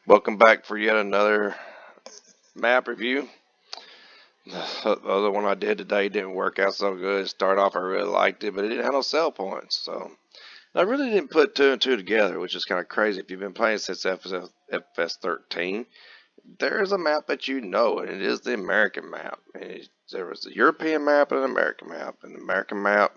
Welcome back for yet another map review. The other one I did today didn't work out so good. Start off, I really liked it, but it didn't have no sell points. So I really didn't put two and two together, which is kind of crazy. If you've been playing since FS 13, there is a map that you know, and it is the American map. There was a European map and an American map. And the American map,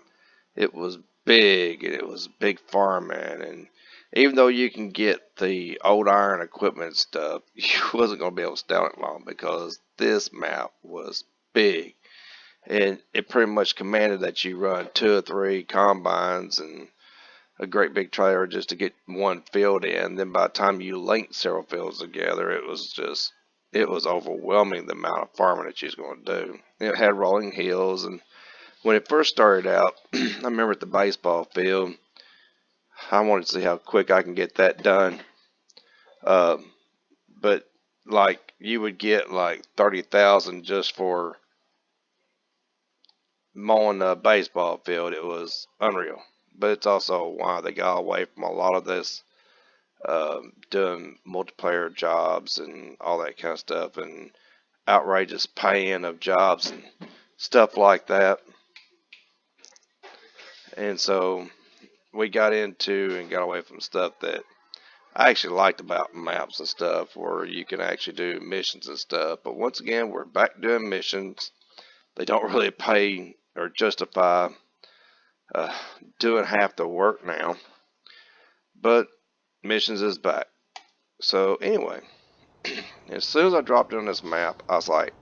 it was big, and it was big farming, and even though you can get the old iron equipment stuff, you wasn't going to be able to stay on it long because this map was big. And it pretty much commanded that you run two or three combines and a great big trailer just to get one field in. Then by the time you linked several fields together, it was overwhelming the amount of farming that you was going to do. It had rolling hills, and when it first started out, I remember at the baseball field, I wanted to see how quick I can get that done. Uh, but like you would get like 30,000 just for mowing a baseball field. It was unreal. But it's also why they got away from a lot of this doing multiplayer jobs and all that kind of stuff and outrageous paying of jobs and stuff like that. And so we got into and got away from stuff that I actually liked about maps and stuff where you can actually do missions and stuff. But once again, we're back doing missions. They don't really pay or justify uh, doing half the work now. But missions is back. So anyway, as soon as I dropped in on this map, I was like,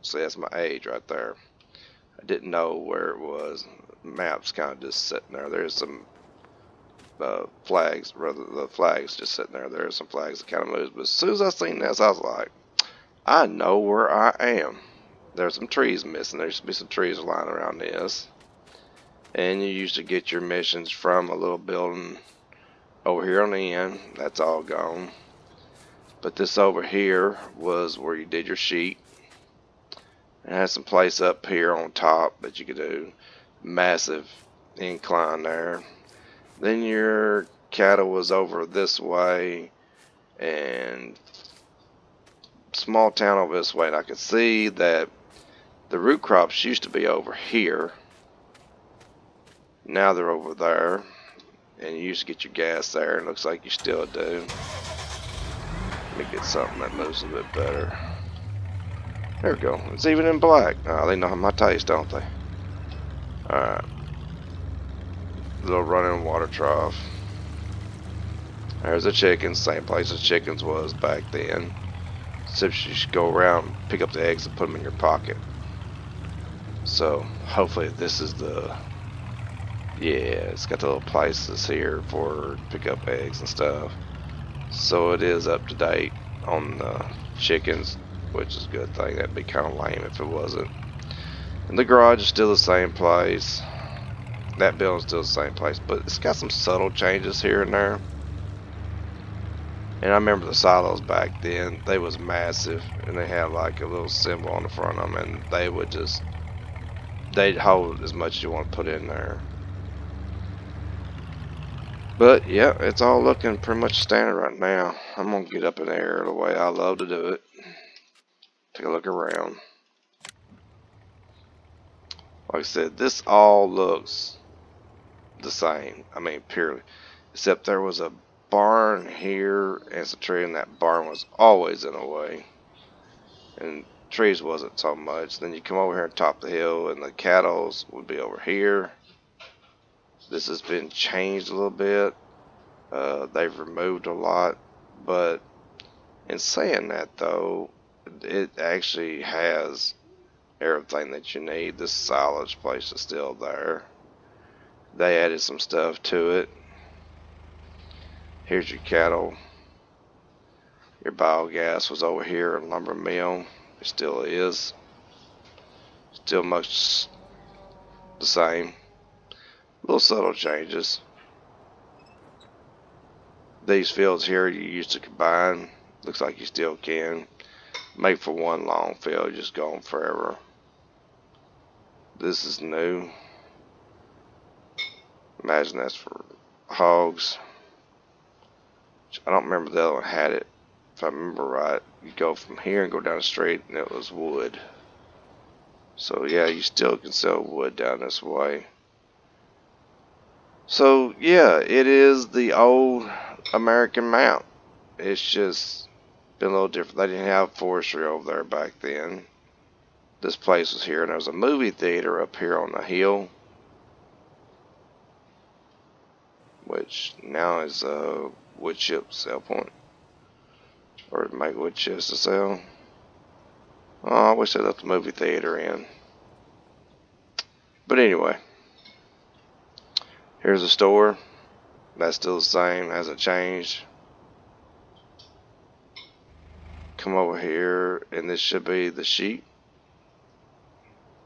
see, that's my age right there. I didn't know where it was. The map's kind of just sitting there. There's some flags, rather the flags just sitting there. There's some flags that kind of moves. But as soon as I seen this, I was like, I know where I am. There's some trees missing. There used to be some trees lying around this. And you used to get your missions from a little building over here on the end. That's all gone. But this over here was where you did your sheet. It has some place up here on top that you could do. Massive incline there. Then your cattle was over this way and small town over this way. And I could see that the root crops used to be over here. Now they're over there. And you used to get your gas there. It looks like you still do. Let me get something that moves a bit better. There we go. It's even in black. Oh, they know my taste, don't they? Alright. Little running water trough. There's the chickens. Same place as chickens was back then. Except you should go around, pick up the eggs, and put them in your pocket. So, hopefully this is the... Yeah, it's got the little places here for pick up eggs and stuff. So it is up to date on the chickens, which is a good thing. That'd be kind of lame if it wasn't. And the garage is still the same place. That building's still the same place, but it's got some subtle changes here and there. And I remember the silos back then, they was massive, and they had like a little symbol on the front of them, and they'd hold as much as you want to put in there. But yeah, it's all looking pretty much standard right now. I'm gonna get up in the air the way I love to do it. Take a look around. Like I said, this all looks the same. I mean, purely. Except there was a barn here and some tree, and that barn was always in the way. And trees wasn't so much. Then you come over here and top the hill, and the cattle would be over here. This has been changed a little bit. They've removed a lot, but in saying that though, it actually has everything that you need. This silage place is still there. They added some stuff to it. Here's your cattle. Your biogas was over here in lumber mill. It still is. Still much the same. Little subtle changes. These fields here you used to combine. Looks like you still can. Make for one long field, just go on forever. This is new. Imagine that's for hogs. I don't remember the other one had it. If I remember right, you go from here and go down the street, and it was wood. So yeah, you still can sell wood down this way. So yeah, it is the old American map. It's just been a little different. They didn't have forestry over there back then. This place was here, and there was a movie theater up here on the hill, which now is a wood chip sell point, or to make wood chips to sell. Oh, I wish they left the movie theater in. But anyway, here's the store. That's still the same, hasn't changed. Come over here, and this should be the sheep,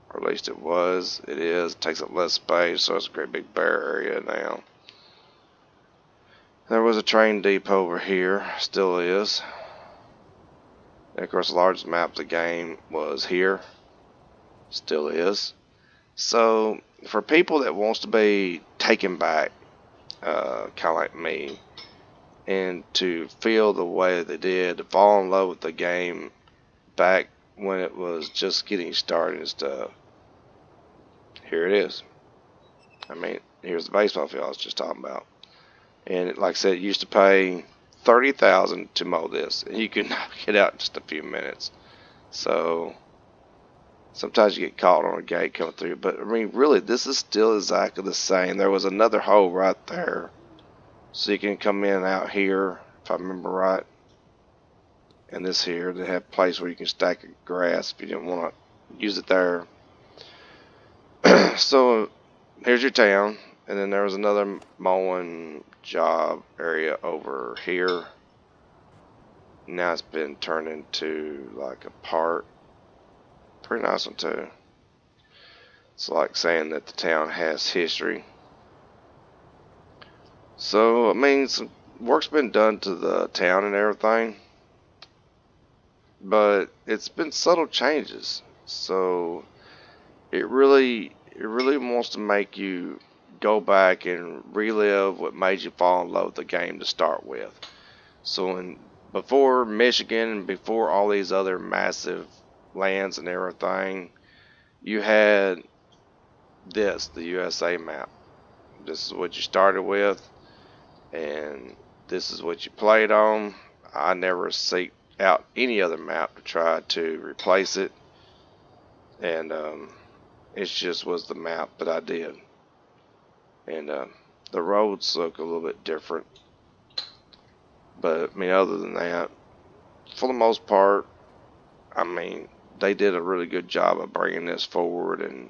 or at least it was. It is. It takes up less space, so it's a great big bare area now. There was a train depot over here, still is. And of course, the largest map of the game was here, still is. So, for people that wants to be taken back, kind of like me, and to feel the way they did, to fall in love with the game back when it was just getting started and stuff, here it is. I mean, here's the baseball field I was just talking about. And it, like I said, it used to pay $30,000 to mow this, and you can knock it out in just a few minutes. So sometimes you get caught on a gate coming through, but I mean, really, this is still exactly the same. There was another hole right there, so you can come in and out here, if I remember right. And this here, they have a place where you can stack grass if you didn't want to use it there. So here's your town, and then there was another mowing job area over here. Now it's been turned into like a park. Pretty nice one too. It's like saying that the town has history. So I mean, some work's been done to the town and everything, but it's been subtle changes. So it really wants to make you go back and relive what made you fall in love with the game to start with. So before Michigan and before all these other massive lands and everything, you had the USA map. This is what you started with, and this is what you played on. I never seek out any other map to try to replace it, and it just was the map that I did. And the roads look a little bit different, but I mean, other than that, for the most part, I mean, they did a really good job of bringing this forward and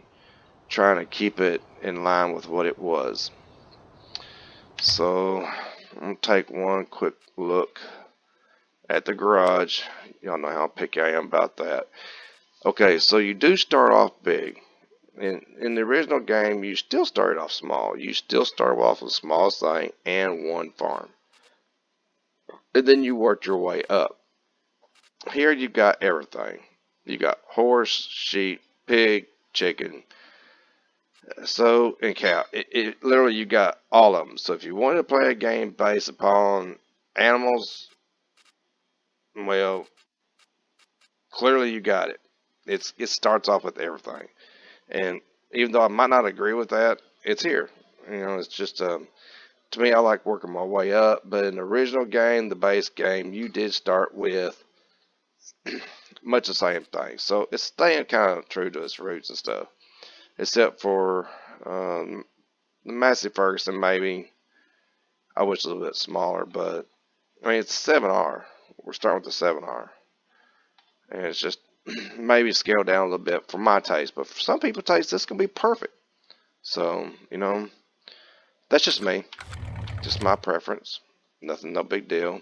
trying to keep it in line with what it was. So I'm going to take one quick look at the garage. Y'all know how picky I am about that. Okay, so you do start off big. In the original game, you still started off small. You still started off with a small thing and one farm. And then you worked your way up. Here you've got everything. You got horse, sheep, pig, chicken, and cow. It literally, you got all of them. So if you wanted to play a game based upon animals, well, clearly you got it. It starts off with everything. And even though I might not agree with that, it's here. It's just to me, I like working my way up. But in the original game, the base game, you did start with much the same thing. So it's staying kind of true to its roots and stuff, except for the Massey Ferguson. Maybe I wish it was a little bit smaller, but I mean, it's 7R. We're starting with the 7R, and it's just maybe scaled down a little bit for my taste. But for some people's taste, this can be perfect. So that's just me, just my preference. Nothing, no big deal.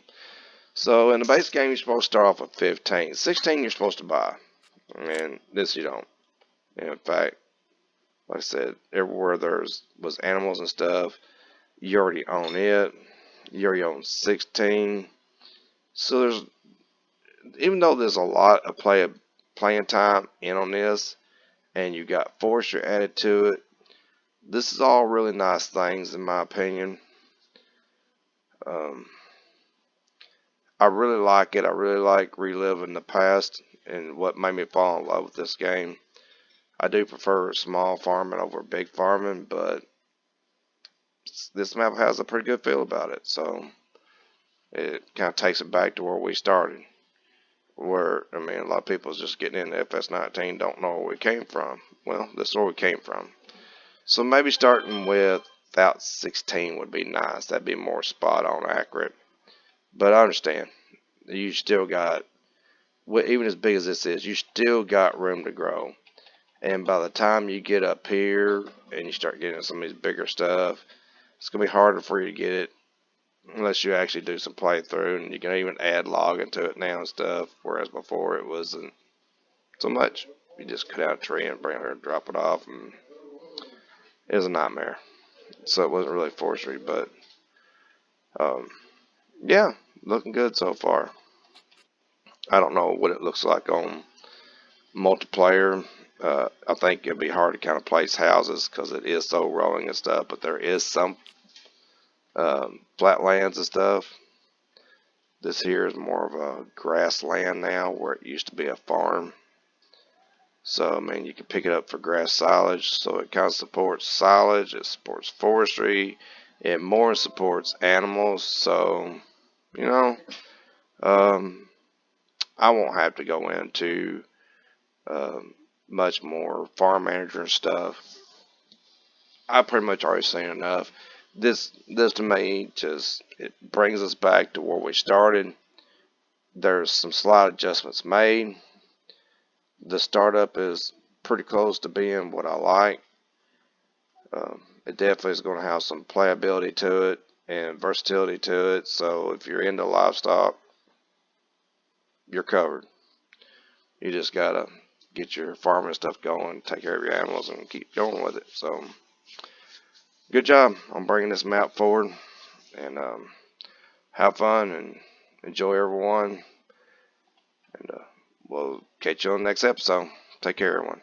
So in the base game, you're supposed to start off with 15. 16, you're supposed to buy, and this you don't. And in fact, like I said, everywhere was animals and stuff, you already own it. You already own 16. So even though there's a lot of playing time in on this, and you got forestry added to it, this is all really nice things in my opinion. Um, I really like it. I really like reliving the past and what made me fall in love with this game. I do prefer small farming over big farming, but this map has a pretty good feel about it. So it kind of takes it back to where we started. Where, I mean, a lot of people is just getting into FS19, don't know where we came from. Well, this is where we came from. So maybe starting with about 16 would be nice. That'd be more spot on accurate. But I understand. You still got, even as big as this is, you still got room to grow. And by the time you get up here and you start getting some of these bigger stuff, it's going to be harder for you to get it unless you actually do some playthrough. And you can even add logging to it now and stuff, whereas before it wasn't so much. You just cut out a tree and bring it and drop it off, and it was a nightmare. So it wasn't really forestry, but um, yeah, looking good so far. I don't know what it looks like on multiplayer. I think it'd be hard to kind of place houses because it is so rolling and stuff, but there is some flat lands and stuff. This here is more of a grassland now where it used to be a farm. So, I mean, you can pick it up for grass silage. So it kind of supports silage, it supports forestry, it more supports animals. So, you know, um, I won't have to go into um, much more farm manager and stuff. I pretty much already seen enough. This to me just it brings us back to where we started. There's some slight adjustments made. The startup is pretty close to being what I like. It definitely is going to have some playability to it and versatility to it. So if you're into livestock, you're covered. You just gotta get your farming stuff going, take care of your animals, and keep going with it. So good job on bringing this map forward, and have fun and enjoy everyone. And we'll catch you on the next episode. Take care, everyone.